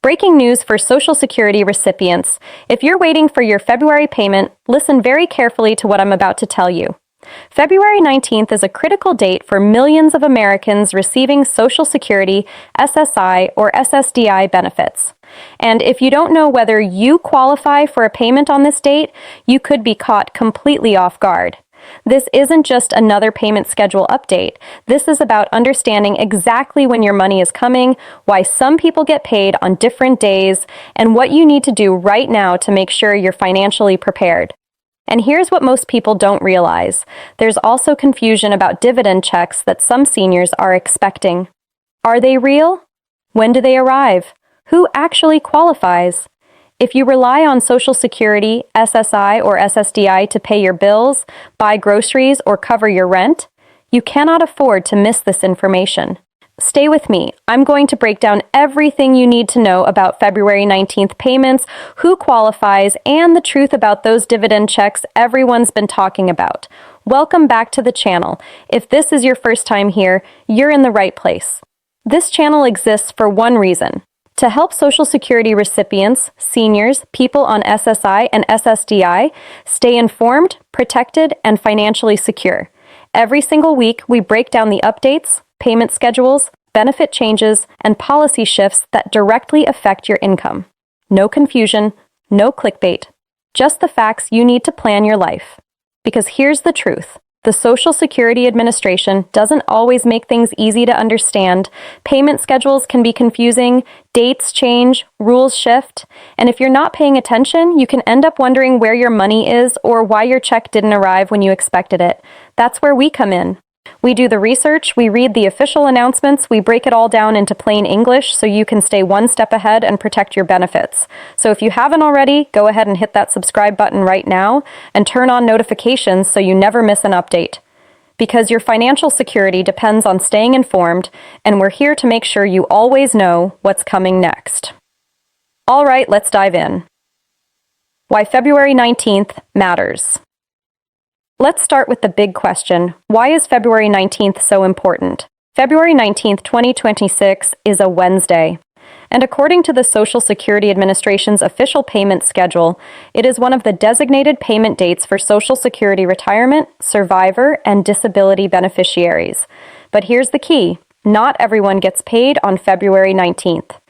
Breaking news for Social Security recipients. If you're waiting for your February payment, listen very carefully to what I'm about to tell you. February 19th is a critical date for millions of Americans receiving Social Security, SSI, or SSDI benefits. And if you don't know whether you qualify for a payment on this date, you could be caught completely off guard. This isn't just another payment schedule update. This is about understanding exactly when your money is coming, why some people get paid on different days, and what you need to do right now to make sure you're financially prepared. And here's what most people don't realize. There's also confusion about dividend checks that some seniors are expecting. Are they real? When do they arrive? Who actually qualifies? If you rely on Social Security, SSI, or SSDI to pay your bills, buy groceries, or cover your rent, you cannot afford to miss this information. Stay with me. I'm going to break down everything you need to know about February 19th payments, who qualifies, and the truth about those dividend checks everyone's been talking about. Welcome back to the channel. If this is your first time here, you're in the right place. This channel exists for one reason: to help Social Security recipients, seniors, people on SSI and SSDI stay informed, protected, and financially secure. Every single week, we break down the updates, payment schedules, benefit changes, and policy shifts that directly affect your income. No confusion, no clickbait, just the facts you need to plan your life. Because here's the truth. The Social Security Administration doesn't always make things easy to understand. Payment schedules can be confusing, dates change, rules shift, and if you're not paying attention, you can end up wondering where your money is or why your check didn't arrive when you expected it. That's where we come in. We do the research, we read the official announcements, we break it all down into plain English so you can stay one step ahead and protect your benefits. So if you haven't already, go ahead and hit that subscribe button right now and turn on notifications so you never miss an update. Because your financial security depends on staying informed, and we're here to make sure you always know what's coming next. All right, let's dive in. Why February 19th matters. Let's start with the big question. Why is February 19th so important? February 19th, 2026 is a Wednesday. And according to the Social Security Administration's official payment schedule, it is one of the designated payment dates for Social Security retirement, survivor, and disability beneficiaries. But here's the key. Not everyone gets paid on February 19th.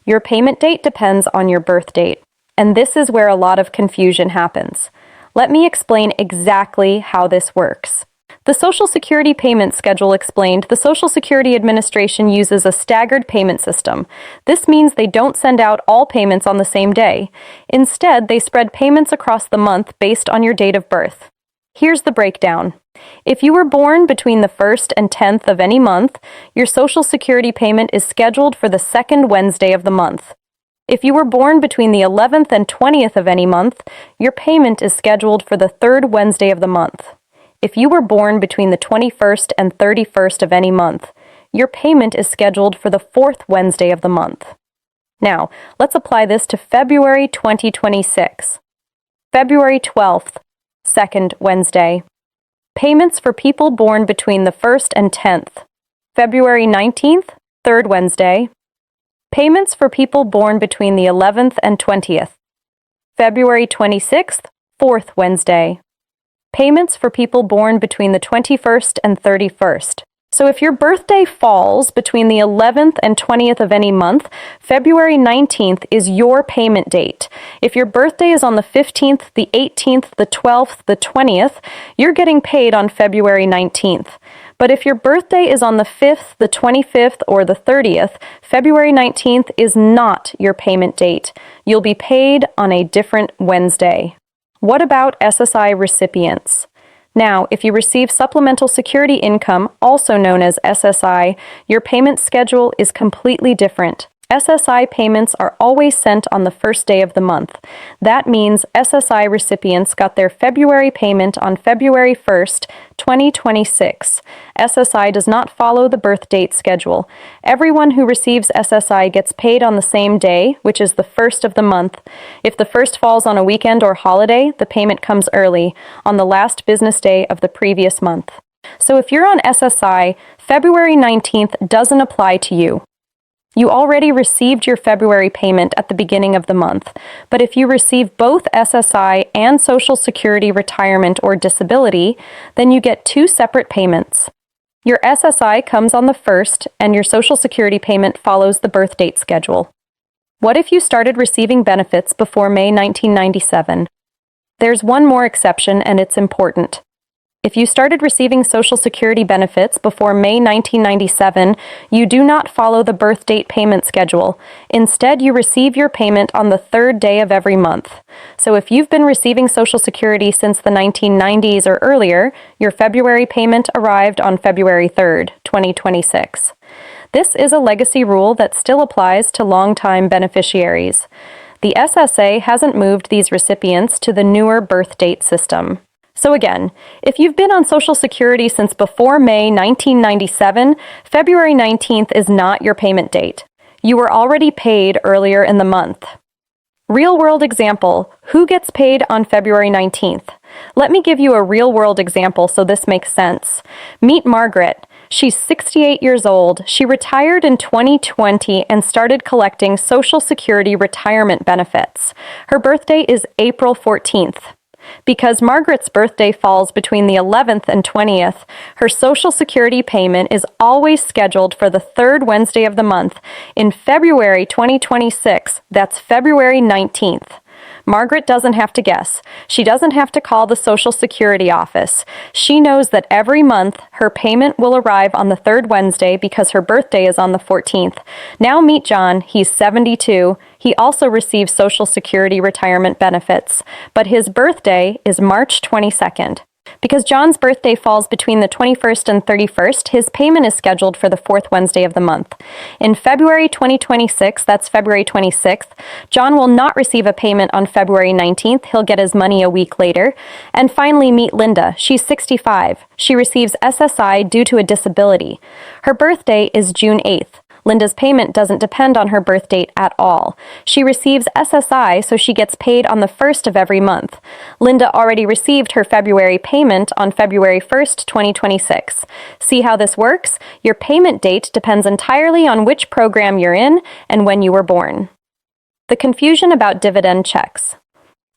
Your payment date depends on your birth date. And this is where a lot of confusion happens. Let me explain exactly how this works. The Social Security payment schedule explained the Social Security Administration uses a staggered payment system. This means they don't send out all payments on the same day. Instead, they spread payments across the month based on your date of birth. Here's the breakdown. If you were born between the 1st and 10th of any month, your Social Security payment is scheduled for the second Wednesday of the month. If you were born between the 11th and 20th of any month, your payment is scheduled for the third Wednesday of the month. If you were born between the 21st and 31st of any month, your payment is scheduled for the fourth Wednesday of the month. Now, let's apply this to February 2026. February 12th, second Wednesday. Payments for people born between the 1st and 10th. February 19th, third Wednesday. Payments for people born between the 11th and 20th. February 26th, fourth Wednesday. Payments for people born between the 21st and 31st. So if your birthday falls between the 11th and 20th of any month, February 19th is your payment date. If your birthday is on the 15th, the 18th, the 12th, the 20th, you're getting paid on February 19th. But if your birthday is on the 5th, the 25th, or the 30th, February 19th is not your payment date. You'll be paid on a different Wednesday. What about SSI recipients? Now, if you receive Supplemental Security Income, also known as SSI, your payment schedule is completely different. SSI payments are always sent on the first day of the month. That means SSI recipients got their February payment on February 1st, 2026. SSI does not follow the birth date schedule. Everyone who receives SSI gets paid on the same day, which is the first of the month. If the first falls on a weekend or holiday, the payment comes early, on the last business day of the previous month. So if you're on SSI, February 19th doesn't apply to you. You already received your February payment at the beginning of the month, but if you receive both SSI and Social Security retirement or disability, then you get two separate payments. Your SSI comes on the 1st, and your Social Security payment follows the birth date schedule. What if you started receiving benefits before May 1997? There's one more exception, and it's important. If you started receiving Social Security benefits before May 1997, you do not follow the birth date payment schedule. Instead, you receive your payment on the 3rd day of every month. So if you've been receiving Social Security since the 1990s or earlier, your February payment arrived on February 3rd, 2026. This is a legacy rule that still applies to long-time beneficiaries. The SSA hasn't moved these recipients to the newer birth date system. So again, if you've been on Social Security since before May 1997, February 19th is not your payment date. You were already paid earlier in the month. Real-world example, who gets paid on February 19th? Let me give you a real-world example so this makes sense. Meet Margaret. She's 68 years old. She retired in 2020 and started collecting Social Security retirement benefits. Her birthday is April 14th. Because Margaret's birthday falls between the 11th and 20th, her Social Security payment is always scheduled for the 3rd Wednesday of the month. In February 2026, that's February 19th. Margaret doesn't have to guess. She doesn't have to call the Social Security office. She knows that every month her payment will arrive on the 3rd Wednesday because her birthday is on the 14th. Now meet John. He's 72. He also receives Social Security retirement benefits, but his birthday is March 22nd. Because John's birthday falls between the 21st and 31st, his payment is scheduled for the 4th Wednesday of the month. In February 2026, that's February 26th, John will not receive a payment on February 19th. He'll get his money a week later. And finally, meet Linda. She's 65. She receives SSI due to a disability. Her birthday is June 8th. Linda's payment doesn't depend on her birth date at all. She receives SSI, so she gets paid on the 1st of every month. Linda already received her February payment on February 1st, 2026. See how this works? Your payment date depends entirely on which program you're in and when you were born. The confusion about dividend checks.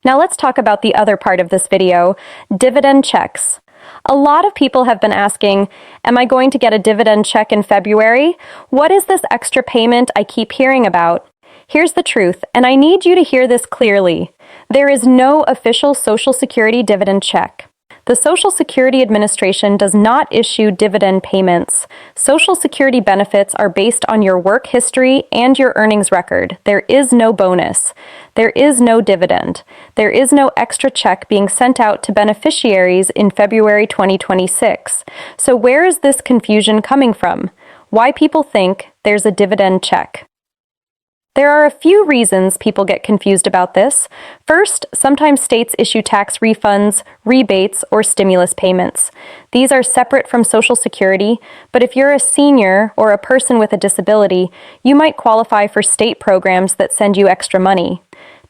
Now let's talk about the other part of this video, dividend checks. A lot of people have been asking, am I going to get a dividend check in February? What is this extra payment I keep hearing about? Here's the truth, and I need you to hear this clearly. There is no official Social Security dividend check. The Social Security Administration does not issue dividend payments. Social Security benefits are based on your work history and your earnings record. There is no bonus. There is no dividend. There is no extra check being sent out to beneficiaries in February 2026. So where is this confusion coming from? Why people think there's a dividend check? There are a few reasons people get confused about this. First, sometimes states issue tax refunds, rebates, or stimulus payments. These are separate from Social Security, but if you're a senior or a person with a disability, you might qualify for state programs that send you extra money.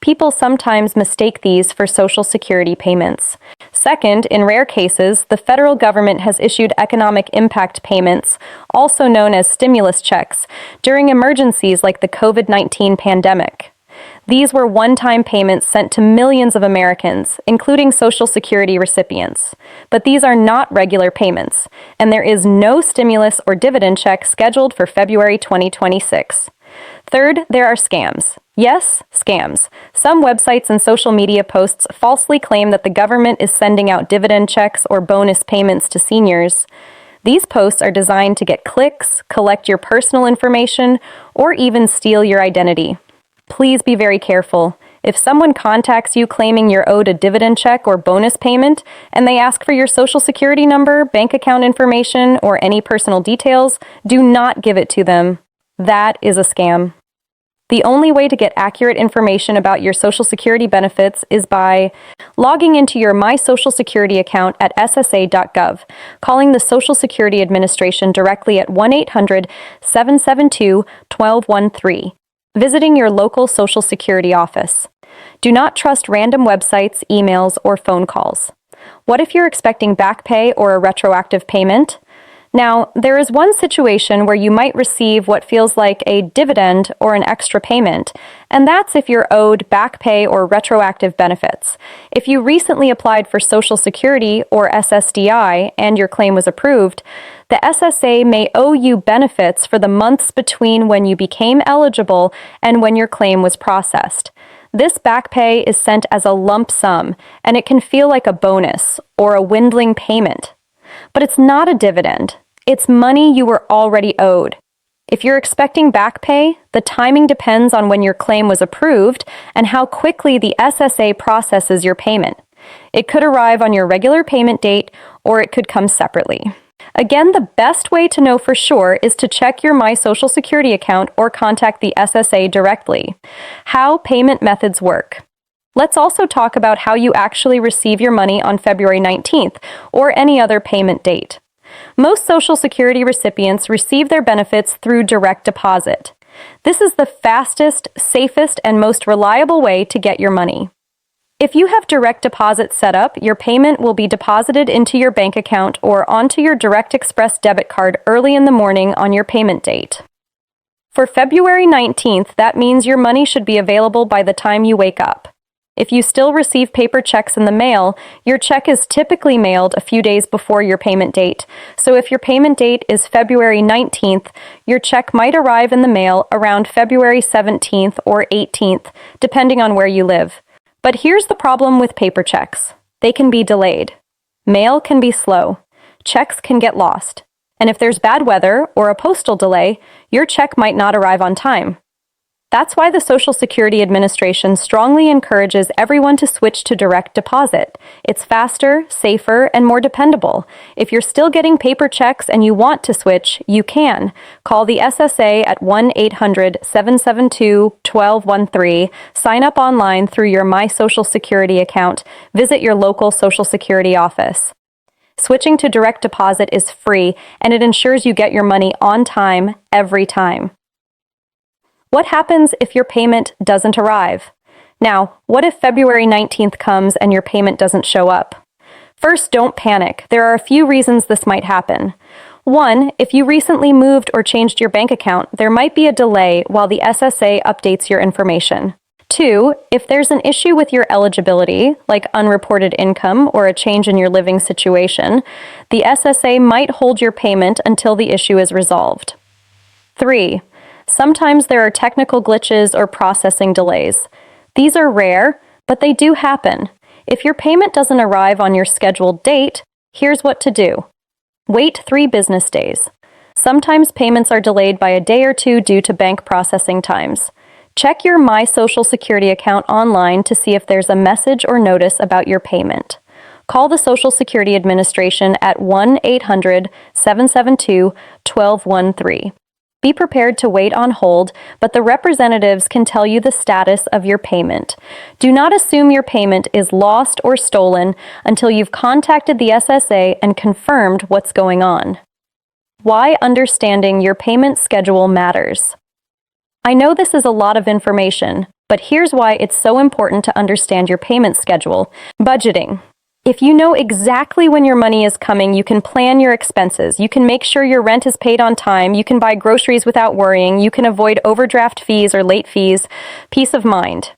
People sometimes mistake these for Social Security payments. Second, in rare cases, the federal government has issued economic impact payments, also known as stimulus checks, during emergencies like the COVID-19 pandemic. These were one-time payments sent to millions of Americans, including Social Security recipients. But these are not regular payments, and there is no stimulus or dividend check scheduled for February 2026. Third, there are scams. Yes, scams. Some websites and social media posts falsely claim that the government is sending out dividend checks or bonus payments to seniors. These posts are designed to get clicks, collect your personal information, or even steal your identity. Please be very careful. If someone contacts you claiming you're owed a dividend check or bonus payment, and they ask for your Social Security number, bank account information, or any personal details, do not give it to them. That is a scam. The only way to get accurate information about your Social Security benefits is by logging into your My Social Security account at ssa.gov, calling the Social Security Administration directly at 1-800-772-1213, visiting your local Social Security office. Do not trust random websites, emails, or phone calls. What if you're expecting back pay or a retroactive payment? Now, there is one situation where you might receive what feels like a dividend or an extra payment, and that's if you're owed back pay or retroactive benefits. If you recently applied for Social Security or SSDI and your claim was approved, the SSA may owe you benefits for the months between when you became eligible and when your claim was processed. This back pay is sent as a lump sum, and it can feel like a bonus or a dwindling payment. But it's not a dividend. It's money you were already owed. If you're expecting back pay, the timing depends on when your claim was approved and how quickly the SSA processes your payment. It could arrive on your regular payment date, or it could come separately. Again, the best way to know for sure is to check your My Social Security account or contact the SSA directly. How payment methods work. Let's also talk about how you actually receive your money on February 19th or any other payment date. Most Social Security recipients receive their benefits through direct deposit. This is the fastest, safest, and most reliable way to get your money. If you have direct deposit set up, your payment will be deposited into your bank account or onto your Direct Express debit card early in the morning on your payment date. For February 19th, that means your money should be available by the time you wake up. If you still receive paper checks in the mail, your check is typically mailed a few days before your payment date. So if your payment date is February 19th, your check might arrive in the mail around February 17th or 18th, depending on where you live. But here's the problem with paper checks. They can be delayed. Mail can be slow. Checks can get lost. And if there's bad weather or a postal delay, your check might not arrive on time. That's why the Social Security Administration strongly encourages everyone to switch to direct deposit. It's faster, safer, and more dependable. If you're still getting paper checks and you want to switch, you can. Call the SSA at 1-800-772-1213, sign up online through your My Social Security account, visit your local Social Security office. Switching to direct deposit is free, and it ensures you get your money on time, every time. What happens if your payment doesn't arrive? Now, what if February 19th comes and your payment doesn't show up? First, don't panic. There are a few reasons this might happen. 1, if you recently moved or changed your bank account, there might be a delay while the SSA updates your information. 2, if there's an issue with your eligibility, like unreported income or a change in your living situation, the SSA might hold your payment until the issue is resolved. 3, sometimes there are technical glitches or processing delays. These are rare, but they do happen. If your payment doesn't arrive on your scheduled date, here's what to do. Wait 3 business days. Sometimes payments are delayed by a day or two due to bank processing times. Check your My Social Security account online to see if there's a message or notice about your payment. Call the Social Security Administration at 1-800-772-1213. Be prepared to wait on hold, but the representatives can tell you the status of your payment. Do not assume your payment is lost or stolen until you've contacted the SSA and confirmed what's going on. Why understanding your payment schedule matters. I know this is a lot of information, but here's why it's so important to understand your payment schedule. Budgeting. If you know exactly when your money is coming, you can plan your expenses. You can make sure your rent is paid on time. You can buy groceries without worrying. You can avoid overdraft fees or late fees. Peace of mind.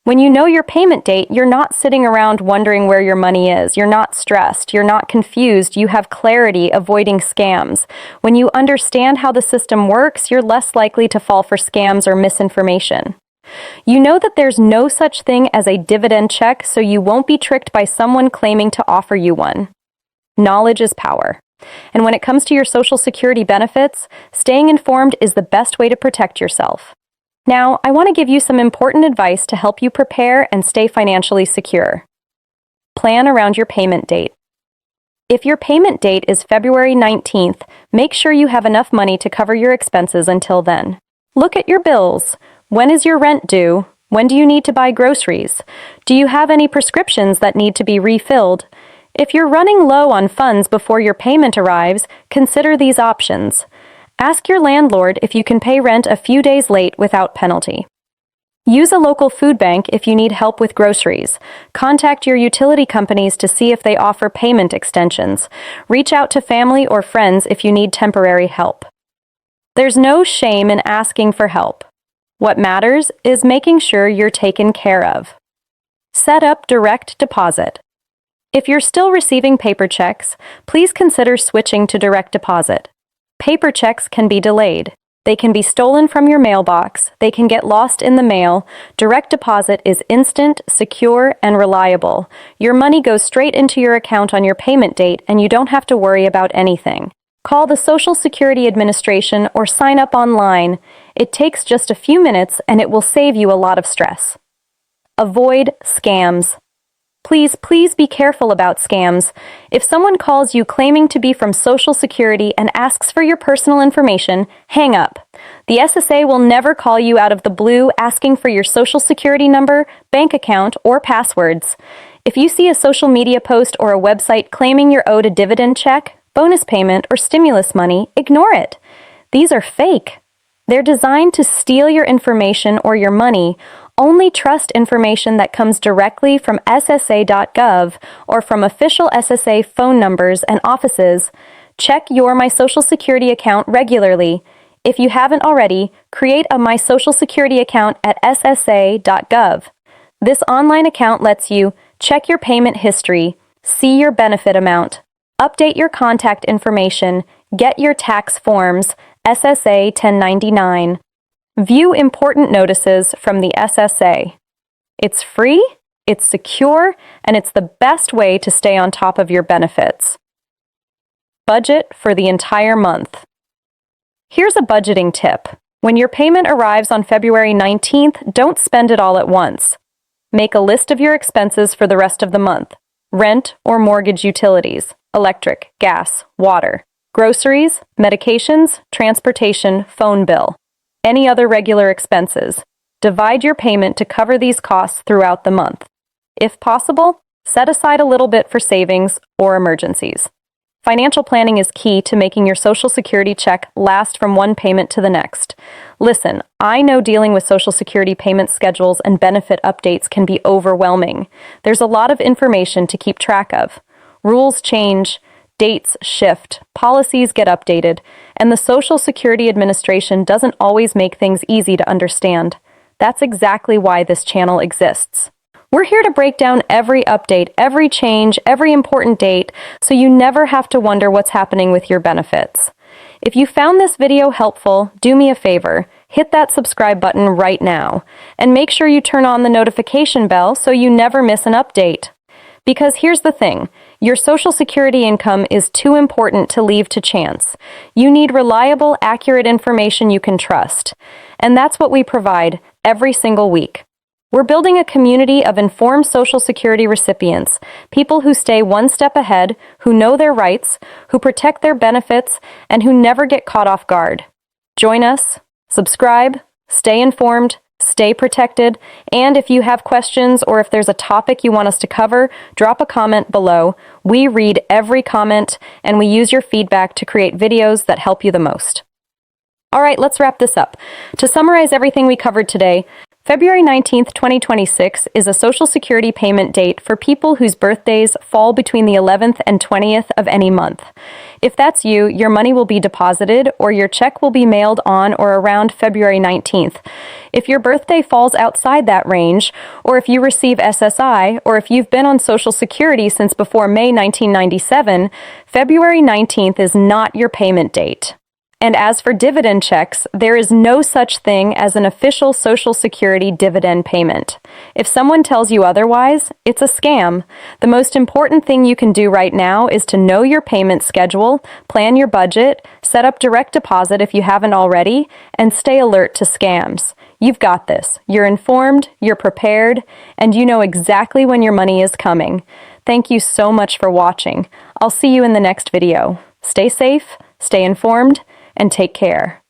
When you know your payment date, you're not sitting around wondering where your money is. You're not stressed. You're not confused. You have clarity, avoiding scams. When you understand how the system works, you're less likely to fall for scams or misinformation. You know that there's no such thing as a dividend check, so you won't be tricked by someone claiming to offer you one. Knowledge is power. And when it comes to your Social Security benefits, staying informed is the best way to protect yourself. Now, I want to give you some important advice to help you prepare and stay financially secure. Plan around your payment date. If your payment date is February 19th, make sure you have enough money to cover your expenses until then. Look at your bills. When is your rent due? When do you need to buy groceries? Do you have any prescriptions that need to be refilled? If you're running low on funds before your payment arrives, consider these options. Ask your landlord if you can pay rent a few days late without penalty. Use a local food bank if you need help with groceries. Contact your utility companies to see if they offer payment extensions. Reach out to family or friends if you need temporary help. There's no shame in asking for help. What matters is making sure you're taken care of. Set up direct deposit. If you're still receiving paper checks, please consider switching to direct deposit. Paper checks can be delayed. They can be stolen from your mailbox. They can get lost in the mail. Direct deposit is instant, secure, and reliable. Your money goes straight into your account on your payment date, and you don't have to worry about anything. Call the Social Security Administration or sign up online. It takes just a few minutes, and it will save you a lot of stress. Avoid scams. Please be careful about scams. If someone calls you claiming to be from Social Security and asks for your personal information, hang up. The SSA will never call you out of the blue asking for your Social Security number, bank account, or passwords. If you see a social media post or a website claiming you're owed a dividend check, bonus payment, or stimulus money, ignore it. These are fake. They're designed to steal your information or your money. Only trust information that comes directly from SSA.gov or from official SSA phone numbers and offices. Check your My Social Security account regularly. If you haven't already, create a My Social Security account at SSA.gov. This online account lets you check your payment history, see your benefit amount, update your contact information, get your tax forms, SSA 1099. View important notices from the SSA. It's free, it's secure, and it's the best way to stay on top of your benefits. Budget for the entire month. Here's a budgeting tip. When your payment arrives on February 19th, don't spend it all at once. Make a list of your expenses for the rest of the month. Rent or mortgage utilities, electric, gas, water, groceries, medications, transportation, phone bill. Any other regular expenses. Divide your payment to cover these costs throughout the month. If possible, set aside a little bit for savings or emergencies. Financial planning is key to making your Social Security check last from one payment to the next. Listen, I know dealing with Social Security payment schedules and benefit updates can be overwhelming. There's a lot of information to keep track of. Rules change, dates shift, policies get updated, and the Social Security Administration doesn't always make things easy to understand. That's exactly why this channel exists. We're here to break down every update, every change, every important date, so you never have to wonder what's happening with your benefits. If you found this video helpful, do me a favor, hit that subscribe button right now, and make sure you turn on the notification bell so you never miss an update. Because here's the thing, your Social Security income is too important to leave to chance. You need reliable, accurate information you can trust. And that's what we provide every single week. We're building a community of informed Social Security recipients, people who stay one step ahead, who know their rights, who protect their benefits, and who never get caught off guard. Join us, subscribe, stay informed, stay protected, and if you have questions or if there's a topic you want us to cover, drop a comment below. We read every comment, and we use your feedback to create videos that help you the most. All right, let's wrap this up. To summarize everything we covered today, February 19th, 2026 is a Social Security payment date for people whose birthdays fall between the 11th and 20th of any month. If that's you, your money will be deposited or your check will be mailed on or around February 19th. If your birthday falls outside that range, or if you receive SSI, or if you've been on Social Security since before May 1997, February 19th is not your payment date. And as for dividend checks, there is no such thing as an official Social Security dividend payment. If someone tells you otherwise, it's a scam. The most important thing you can do right now is to know your payment schedule, plan your budget, set up direct deposit if you haven't already, and stay alert to scams. You've got this. You're informed, you're prepared, and you know exactly when your money is coming. Thank you so much for watching. I'll see you in the next video. Stay safe, stay informed, and take care.